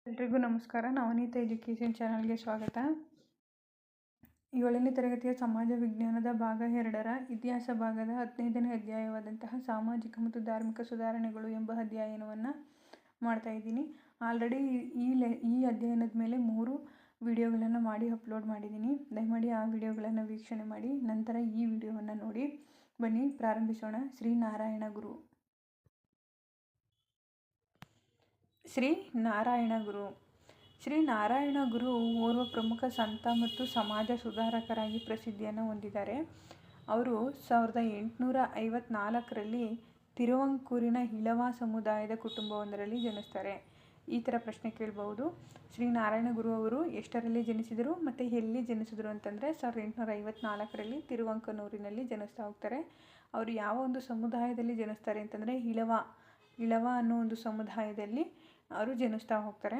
ಎಲ್ರಿಗೂ ನಮಸ್ಕಾರ. ನವನೀತ ಎಜುಕೇಷನ್ ಚಾನಲ್ಗೆ ಸ್ವಾಗತ. 7ನೇ ತರಗತಿಯ ಸಮಾಜ ವಿಜ್ಞಾನದ ಭಾಗ 2ರ ಇತಿಹಾಸ ಭಾಗದ 15ನೇ ಅಧ್ಯಾಯವಾದಂತಹ ಸಾಮಾಜಿಕ ಮತ್ತು ಧಾರ್ಮಿಕ ಸುಧಾರಣೆಗಳು ಎಂಬ ಅಧ್ಯಯನವನ್ನು ಮಾಡ್ತಾ ಇದ್ದೀನಿ. ಆಲ್ರೆಡಿ ಈ ಅಧ್ಯಯನದ ಮೇಲೆ 3 ವಿಡಿಯೋಗಳನ್ನು ಮಾಡಿ ಅಪ್ಲೋಡ್ ಮಾಡಿದ್ದೀನಿ. ದಯಮಾಡಿ ಆ ವಿಡಿಯೋಗಳನ್ನು ವೀಕ್ಷಣೆ ಮಾಡಿ ನಂತರ ಈ ವಿಡಿಯೋವನ್ನು ನೋಡಿ. ಬನ್ನಿ ಪ್ರಾರಂಭಿಸೋಣ. ಶ್ರೀ ನಾರಾಯಣ ಗುರು. ಶ್ರೀ ನಾರಾಯಣ ಗುರು. ಶ್ರೀ ನಾರಾಯಣ ಗುರು ಓರ್ವ ಪ್ರಮುಖ ಸಂತ ಮತ್ತು ಸಮಾಜ ಸುಧಾರಕರಾಗಿ ಪ್ರಸಿದ್ಧಿಯನ್ನು ಹೊಂದಿದ್ದಾರೆ. ಅವರು 1854ರಲ್ಲಿ ತಿರುವಾಂಕೂರಿನ ಇಳವ ಸಮುದಾಯದ ಕುಟುಂಬವೊಂದರಲ್ಲಿ ಜನಿಸ್ತಾರೆ. ಈ ಥರ ಪ್ರಶ್ನೆ ಕೇಳಬಹುದು. ಶ್ರೀ ನಾರಾಯಣ ಗುರು ಅವರು ಎಷ್ಟರಲ್ಲಿ ಜನಿಸಿದರು ಮತ್ತು ಎಲ್ಲಿ ಜನಿಸಿದರು ಅಂತಂದರೆ 1854ರಲ್ಲಿ ತಿರುವಾಂಕನೂರಿನಲ್ಲಿ ಜನಿಸ್ತಾ ಹೋಗ್ತಾರೆ. ಅವರು ಯಾವ ಒಂದು ಸಮುದಾಯದಲ್ಲಿ ಜನಿಸ್ತಾರೆ ಅಂತಂದರೆ ಇಳವ ಅನ್ನೋ ಒಂದು ಸಮುದಾಯದಲ್ಲಿ ಅವರು ಜನಿಸ್ತಾ ಹೋಗ್ತಾರೆ.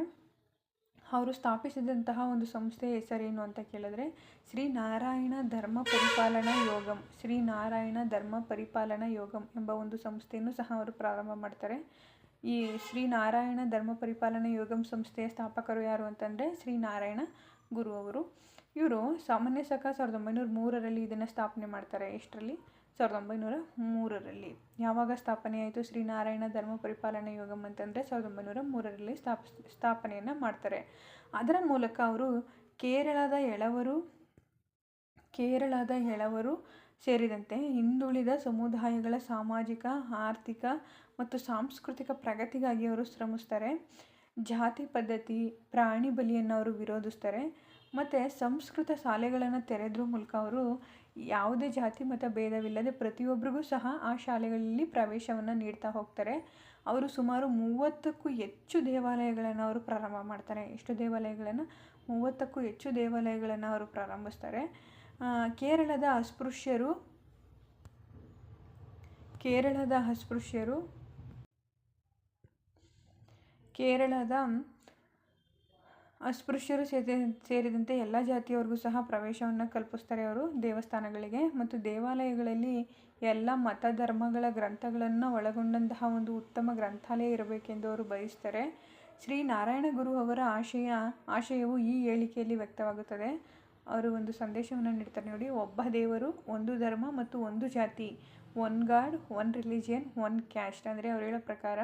ಅವರು ಸ್ಥಾಪಿಸಿದಂತಹ ಒಂದು ಸಂಸ್ಥೆಯ ಹೆಸರೇನು ಅಂತ ಕೇಳಿದ್ರೆ ಶ್ರೀ ನಾರಾಯಣ ಧರ್ಮ ಪರಿಪಾಲನಾ ಯೋಗಂ. ಶ್ರೀ ನಾರಾಯಣ ಧರ್ಮ ಪರಿಪಾಲನಾ ಯೋಗಂ ಎಂಬ ಒಂದು ಸಂಸ್ಥೆಯನ್ನು ಸಹ ಅವರು ಪ್ರಾರಂಭ ಮಾಡ್ತಾರೆ. ಈ ಶ್ರೀ ನಾರಾಯಣ ಧರ್ಮ ಪರಿಪಾಲನಾ ಯೋಗಂ ಸಂಸ್ಥೆಯ ಸ್ಥಾಪಕರು ಯಾರು ಅಂತಂದರೆ ಶ್ರೀ ನಾರಾಯಣ ಗುರು ಅವರು. ಇವರು ಸಾಮಾನ್ಯ ಶಕ 1903ರಲ್ಲಿ ಇದನ್ನು ಸ್ಥಾಪನೆ ಮಾಡ್ತಾರೆ. ಎಷ್ಟರಲ್ಲಿ? 1903ರಲ್ಲಿ. ಯಾವಾಗ ಸ್ಥಾಪನೆ ಆಯಿತು ಶ್ರೀ ನಾರಾಯಣ ಧರ್ಮ ಪರಿಪಾಲನಾ ಯೋಗಂ ಅಂತಂದರೆ 1903ರಲ್ಲಿ ಸ್ಥಾಪನೆಯನ್ನು ಮಾಡ್ತಾರೆ. ಅದರ ಮೂಲಕ ಅವರು ಕೇರಳದ ಎಳವರು ಸೇರಿದಂತೆ ಹಿಂದುಳಿದ ಸಮುದಾಯಗಳ ಸಾಮಾಜಿಕ, ಆರ್ಥಿಕ ಮತ್ತು ಸಾಂಸ್ಕೃತಿಕ ಪ್ರಗತಿಗಾಗಿ ಅವರು ಶ್ರಮಿಸ್ತಾರೆ. ಜಾತಿ ಪದ್ಧತಿ, ಪ್ರಾಣಿ ಬಲಿಯನ್ನು ಅವರು ವಿರೋಧಿಸ್ತಾರೆ. ಮತ್ತು ಸಂಸ್ಕೃತ ಶಾಲೆಗಳನ್ನು ತೆರೆದ್ರ ಮೂಲಕ ಅವರು ಯಾವುದೇ ಜಾತಿ ಮತ ಭೇದವಿಲ್ಲದೆ ಪ್ರತಿಯೊಬ್ಬರಿಗೂ ಸಹ ಆ ಶಾಲೆಗಳಲ್ಲಿ ಪ್ರವೇಶವನ್ನು ನೀಡ್ತಾ ಹೋಗ್ತಾರೆ. ಅವರು ಸುಮಾರು 30ಕ್ಕೂ ಹೆಚ್ಚು ದೇವಾಲಯಗಳನ್ನು ಅವರು ಪ್ರಾರಂಭ ಮಾಡ್ತಾರೆ. ಎಷ್ಟು ದೇವಾಲಯಗಳನ್ನು? 30ಕ್ಕೂ ಹೆಚ್ಚು ದೇವಾಲಯಗಳನ್ನು ಅವರು ಪ್ರಾರಂಭಿಸ್ತಾರೆ. ಕೇರಳದ ಅಸ್ಪೃಶ್ಯರು ಸೇರಿದಂತೆ ಎಲ್ಲ ಜಾತಿಯವರಿಗೂ ಸಹ ಪ್ರವೇಶವನ್ನು ಕಲ್ಪಿಸ್ತಾರೆ ಅವರು ದೇವಸ್ಥಾನಗಳಿಗೆ. ಮತ್ತು ದೇವಾಲಯಗಳಲ್ಲಿ ಎಲ್ಲ ಮತ ಧರ್ಮಗಳ ಗ್ರಂಥಗಳನ್ನು ಒಳಗೊಂಡಂತಹ ಒಂದು ಉತ್ತಮ ಗ್ರಂಥಾಲಯ ಇರಬೇಕೆಂದು ಅವರು ಬಯಸ್ತಾರೆ. ಶ್ರೀ ನಾರಾಯಣ ಗುರು ಅವರ ಆಶಯವು ಈ ಹೇಳಿಕೆಯಲ್ಲಿ ವ್ಯಕ್ತವಾಗುತ್ತದೆ. ಅವರು ಒಂದು ಸಂದೇಶವನ್ನು ನೀಡ್ತಾರೆ ನೋಡಿ. ಒಬ್ಬ ದೇವರು, ಒಂದು ಧರ್ಮ ಮತ್ತು ಒಂದು ಜಾತಿ, one god, one religion, one caste. ಅಂದರೆ ಅವ್ರು ಹೇಳೋ ಪ್ರಕಾರ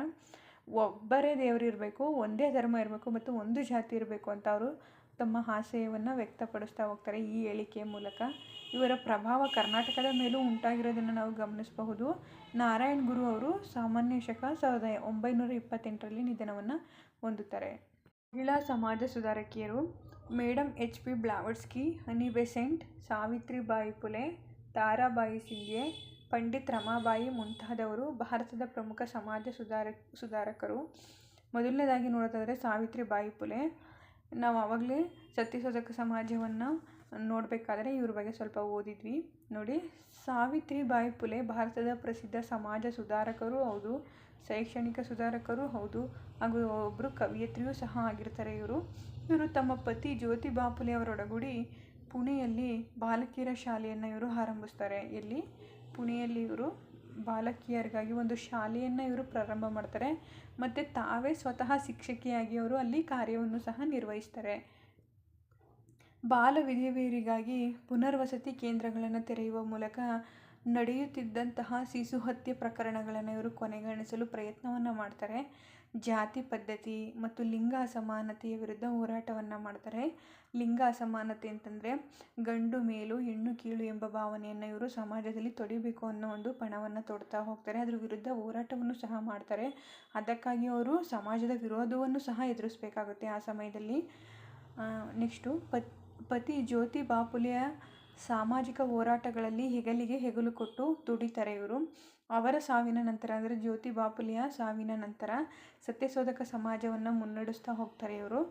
ಒಬ್ಬರೇ ದೇವರು ಇರಬೇಕು, ಒಂದೇ ಧರ್ಮ ಇರಬೇಕು ಮತ್ತು ಒಂದು ಜಾತಿ ಇರಬೇಕು ಅಂತ ಅವರು ತಮ್ಮ ಆಶಯವನ್ನು ವ್ಯಕ್ತಪಡಿಸ್ತಾ ಹೋಗ್ತಾರೆ ಈ ಹೇಳಿಕೆಯ ಮೂಲಕ. ಇವರ ಪ್ರಭಾವ ಕರ್ನಾಟಕದ ಮೇಲೂ ಉಂಟಾಗಿರೋದನ್ನು ನಾವು ಗಮನಿಸಬಹುದು. ನಾರಾಯಣ್ ಗುರು ಅವರು ಸಾಮಾನ್ಯ ಶಕ 1928ರಲ್ಲಿ ನಿಧನವನ್ನು ಹೊಂದುತ್ತಾರೆ. ಮಹಿಳಾ ಸಮಾಜ ಸುಧಾರಕಿಯರು: madam HP Blavatsky, Annie Besant, Savitribai Phule, Tarabai Shinde, Pandit Ramabai ಮುಂತಾದವರು ಭಾರತದ ಪ್ರಮುಖ ಸಮಾಜ ಸುಧಾರಕರು. ಮೊದಲನೇದಾಗಿ ನೋಡೋದಾದರೆ ಸಾವಿತ್ರಿಬಾಯಿ ಫುಲೆ. ನಾವು ಆವಾಗಲೇ ಸತ್ಯಶೋಧಕ ಸಮಾಜವನ್ನು ನೋಡಬೇಕಾದ್ರೆ ಇವ್ರ ಬಗ್ಗೆ ಸ್ವಲ್ಪ ಓದಿದ್ವಿ ನೋಡಿ. ಸಾವಿತ್ರಿಬಾಯಿ ಫುಲೆ ಭಾರತದ ಪ್ರಸಿದ್ಧ ಸಮಾಜ ಸುಧಾರಕರು ಹೌದು, ಶೈಕ್ಷಣಿಕ ಸುಧಾರಕರು ಹೌದು, ಹಾಗೂ ಒಬ್ಬರು ಕವಿಯತ್ರಿಯೂ ಸಹ ಆಗಿರ್ತಾರೆ. ಇವರು ತಮ್ಮ ಪತಿ ಜ್ಯೋತಿಬಾ ಫುಲೆ ಅವರೊಡಗೂಡಿ ಪುಣೆಯಲ್ಲಿ ಬಾಲಕಿಯರ ಶಾಲೆಯನ್ನು ಇವರು ಆರಂಭಿಸ್ತಾರೆ. ಎಲ್ಲಿ? ಪುಣೆಯಲ್ಲಿ ಇವರು ಬಾಲಕಿಯರಿಗಾಗಿ ಒಂದು ಶಾಲೆಯನ್ನು ಇವರು ಪ್ರಾರಂಭ ಮಾಡ್ತಾರೆ. ಮತ್ತು ತಾವೇ ಸ್ವತಃ ಶಿಕ್ಷಕಿಯಾಗಿ ಅವರು ಅಲ್ಲಿ ಕಾರ್ಯವನ್ನು ಸಹ ನಿರ್ವಹಿಸ್ತಾರೆ. ಬಾಲ ವಿಧವೆಯರಿಗಾಗಿ ಪುನರ್ವಸತಿ ಕೇಂದ್ರಗಳನ್ನು ತೆರೆಯುವ ಮೂಲಕ ನಡೆಯುತ್ತಿದ್ದಂತಹ ಶಿಶು ಹತ್ಯೆ ಪ್ರಕರಣಗಳನ್ನು ಇವರು ಕೊನೆಗಾಣಿಸಲು ಪ್ರಯತ್ನವನ್ನು ಮಾಡ್ತಾರೆ. ಜಾತಿ ಪದ್ಧತಿ ಮತ್ತು ಲಿಂಗ ಅಸಮಾನತೆಯ ವಿರುದ್ಧ ಹೋರಾಟವನ್ನು ಮಾಡ್ತಾರೆ. ಲಿಂಗ ಅಸಮಾನತೆ ಅಂತಂದರೆ ಗಂಡು ಮೇಲು ಹೆಣ್ಣು ಕೀಳು ಎಂಬ ಭಾವನೆಯನ್ನು ಇವರು ಸಮಾಜದಲ್ಲಿ ತೊಡಿಬೇಕು ಅನ್ನೋ ಒಂದು ಪಣವನ್ನು ತೊಡ್ತಾ ಹೋಗ್ತಾರೆ. ಅದರ ವಿರುದ್ಧ ಹೋರಾಟವನ್ನು ಸಹ ಮಾಡ್ತಾರೆ. ಅದಕ್ಕಾಗಿ ಅವರು ಸಮಾಜದ ವಿರೋಧವನ್ನು ಸಹ ಎದುರಿಸಬೇಕಾಗುತ್ತೆ ಆ ಸಮಯದಲ್ಲಿ. ನೆಕ್ಸ್ಟು ಪತಿ ಜ್ಯೋತಿಬಾ ಫುಲೆಯ ಸಾಮಾಜಿಕ ಹೋರಾಟಗಳಲ್ಲಿ ಹೆಗಲಿಗೆ ಹೆಗಲು ಕೊಟ್ಟು ದುಡಿತಾರೆ ಇವರು. ಅವರ ಸಾವಿನ ನಂತರ ಅಂದರೆ ಜ್ಯೋತಿಬಾ ಫುಲೆಯ ಸಾವಿನ ನಂತರ ಸತ್ಯಶೋಧಕ ಸಮಾಜವನ್ನು ಮುನ್ನಡೆಸ್ತಾ ಹೋಗ್ತಾರೆ ಇವರು.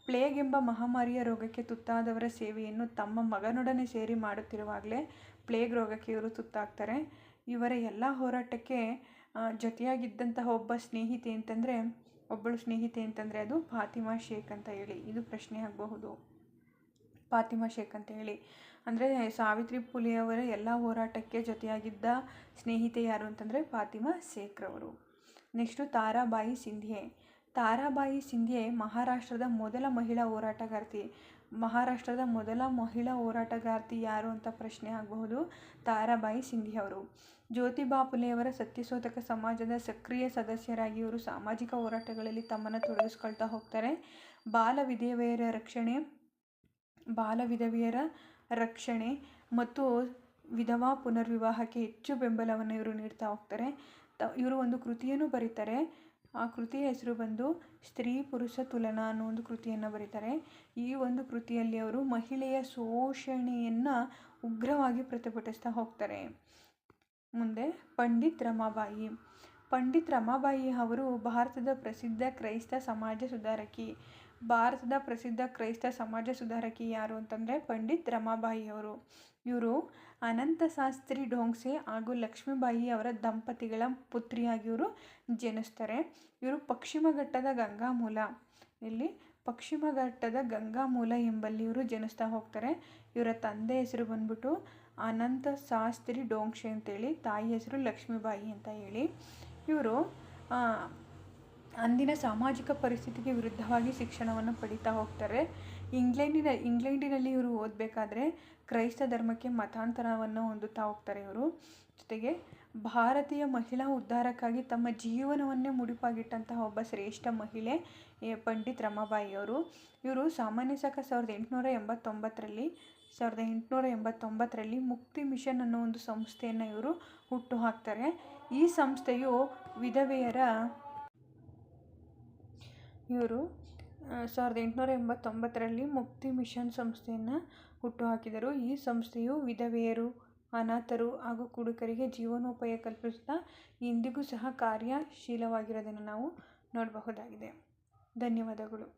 ಪ್ಲೇಗ್ ಎಂಬ ಮಹಾಮಾರಿಯ ರೋಗಕ್ಕೆ ತುತ್ತಾದವರ ಸೇವೆಯನ್ನು ತಮ್ಮ ಮಗನೊಡನೆ ಸೇರಿ ಮಾಡುತ್ತಿರುವಾಗಲೇ ಪ್ಲೇಗ್ ರೋಗಕ್ಕೆ ಇವರು ತುತ್ತಾಗ್ತಾರೆ. ಇವರ ಎಲ್ಲ ಹೋರಾಟಕ್ಕೆ ಜೊತೆಯಾಗಿದ್ದಂತಹ ಒಬ್ಬಳು ಸ್ನೇಹಿತೆ ಅಂತಂದರೆ ಅದು ಫಾತಿಮಾ ಶೇಖ್ ಅಂತ ಹೇಳಿ. ಇದು ಪ್ರಶ್ನೆ ಆಗಬಹುದು. ಫಾತಿಮಾ ಶೇಖ್ ಅಂತ ಹೇಳಿ ಅಂದರೆ ಸಾವಿತ್ರಿ ಫುಲೆಯವರ ಎಲ್ಲ ಹೋರಾಟಕ್ಕೆ ಜೊತೆಯಾಗಿದ್ದ ಸ್ನೇಹಿತೆ ಯಾರು ಅಂತಂದರೆ ಫಾತಿಮಾ ಶೇಖ್ರವರು. ನೆಕ್ಸ್ಟು ತಾರಾಬಾಯಿ ಸಿಂಧ್ಯೆ. ತಾರಾಬಾಯಿ ಸಿಂಧ್ಯೆ ಮಹಾರಾಷ್ಟ್ರದ ಮೊದಲ ಮಹಿಳಾ ಹೋರಾಟಗಾರ್ತಿ. ಮಹಾರಾಷ್ಟ್ರದ ಮೊದಲ ಮಹಿಳಾ ಹೋರಾಟಗಾರ್ತಿ ಯಾರು ಅಂತ ಪ್ರಶ್ನೆ ಆಗಬಹುದು. ತಾರಾಬಾಯಿ ಸಿಂಧ್ಯೆ ಅವರು. ಜ್ಯೋತಿಬಾ ಫುಲೆಯವರ ಸತ್ಯಶೋಧಕ ಸಮಾಜದ ಸಕ್ರಿಯ ಸದಸ್ಯರಾಗಿ ಇವರು ಸಾಮಾಜಿಕ ಹೋರಾಟಗಳಲ್ಲಿ ತಮ್ಮನ್ನು ತೊಡಗಿಸ್ಕೊಳ್ತಾ ಹೋಗ್ತಾರೆ. ಬಾಲ ವಿಧವೆಯರ ರಕ್ಷಣೆ ಮತ್ತು ವಿಧವಾ ಪುನರ್ವಿವಾಹಕ್ಕೆ ಹೆಚ್ಚು ಬೆಂಬಲವನ್ನು ಇವರು ನೀಡ್ತಾ ಹೋಗ್ತಾರೆ. ಇವರು ಒಂದು ಕೃತಿಯನ್ನು ಬರೀತಾರೆ. ಆ ಕೃತಿಯ ಹೆಸರು ಬಂದು ಸ್ತ್ರೀ ಪುರುಷ ತುಲನಾ ಅನ್ನೋ ಒಂದು ಕೃತಿಯನ್ನು ಬರೀತಾರೆ. ಈ ಒಂದು ಕೃತಿಯಲ್ಲಿ ಅವರು ಮಹಿಳೆಯ ಶೋಷಣೆಯನ್ನು ಉಗ್ರವಾಗಿ ಪ್ರತಿಭಟಿಸ್ತಾ ಹೋಗ್ತಾರೆ. ಮುಂದೆ ಪಂಡಿತ್ ರಮಾಬಾಯಿ. ಪಂಡಿತ್ ರಮಾಬಾಯಿ ಅವರು ಭಾರತದ ಪ್ರಸಿದ್ಧ ಕ್ರೈಸ್ತ ಸಮಾಜ ಸುಧಾರಕಿ. ಭಾರತದ ಪ್ರಸಿದ್ಧ ಕ್ರೈಸ್ತ ಸಮಾಜ ಸುಧಾರಕಿ ಯಾರು ಅಂತಂದರೆ ಪಂಡಿತ್ ರಮಾಬಾಯಿ ಅವರು. ಇವರು ಅನಂತಶಾಸ್ತ್ರಿ ಢೋಂಗ್ಸೆ ಹಾಗೂ ಲಕ್ಷ್ಮೀಬಾಯಿ ಅವರ ದಂಪತಿಗಳ ಪುತ್ರಿಯಾಗಿ ಇವರು ಜನಿಸ್ತಾರೆ. ಇವರು ಪಶ್ಚಿಮ ಘಟ್ಟದ ಗಂಗಾಮೂಲ ಎಂಬಲ್ಲಿ ಇವರು ಜನಿಸ್ತಾ ಹೋಗ್ತಾರೆ. ಇವರ ತಂದೆ ಹೆಸರು ಬಂದ್ಬಿಟ್ಟು ಅನಂತಶಾಸ್ತ್ರಿ ಢೋಂಗ್ಸೆ ಅಂತೇಳಿ, ತಾಯಿ ಹೆಸರು ಲಕ್ಷ್ಮೀಬಾಯಿ ಅಂತ ಹೇಳಿ. ಇವರು ಅಂದಿನ ಸಾಮಾಜಿಕ ಪರಿಸ್ಥಿತಿಗೆ ವಿರುದ್ಧವಾಗಿ ಶಿಕ್ಷಣವನ್ನು ಪಡಿತಾ ಹೋಗ್ತಾರೆ. ಇಂಗ್ಲೆಂಡಿನಲ್ಲಿ ಇವರು ಓದಬೇಕಾದ್ರೆ ಕ್ರೈಸ್ತ ಧರ್ಮಕ್ಕೆ ಮತಾಂತರವನ್ನು ಹೊಂದುತ್ತಾ ಹೋಗ್ತಾರೆ ಇವರು. ಜೊತೆಗೆ ಭಾರತೀಯ ಮಹಿಳಾ ಉದ್ಧಾರಕ್ಕಾಗಿ ತಮ್ಮ ಜೀವನವನ್ನೇ ಮುಡಿಪಾಗಿಟ್ಟಂತಹ ಒಬ್ಬ ಶ್ರೇಷ್ಠ ಮಹಿಳೆ ಪಂಡಿತ್ ರಮಾಬಾಯಿ ಅವರು. ಇವರು ಸಾಮಾನ್ಯ ಶಕ 1889ರಲ್ಲಿ ಮುಕ್ತಿ ಮಿಷನ್ ಅನ್ನೋ ಒಂದು ಸಂಸ್ಥೆಯನ್ನು ಇವರು ಹುಟ್ಟು ಹಾಕ್ತಾರೆ. ಈ ಸಂಸ್ಥೆಯು ವಿಧವೆಯರ 1889ರಲ್ಲಿ ಮುಕ್ತಿ ಮಿಷನ್ ಸಂಸ್ಥೆಯನ್ನು ಹುಟ್ಟುಹಾಕಿದರು. ಈ ಸಂಸ್ಥೆಯು ವಿಧವೆಯರು, ಅನಾಥರು ಹಾಗೂ ಕುಡುಕರಿಗೆ ಜೀವನೋಪಾಯ ಕಲ್ಪಿಸುತ್ತಾ ಇಂದಿಗೂ ಸಹ ಕಾರ್ಯಶೀಲವಾಗಿರೋದನ್ನು ನಾವು ನೋಡಬಹುದಾಗಿದೆ. ಧನ್ಯವಾದಗಳು.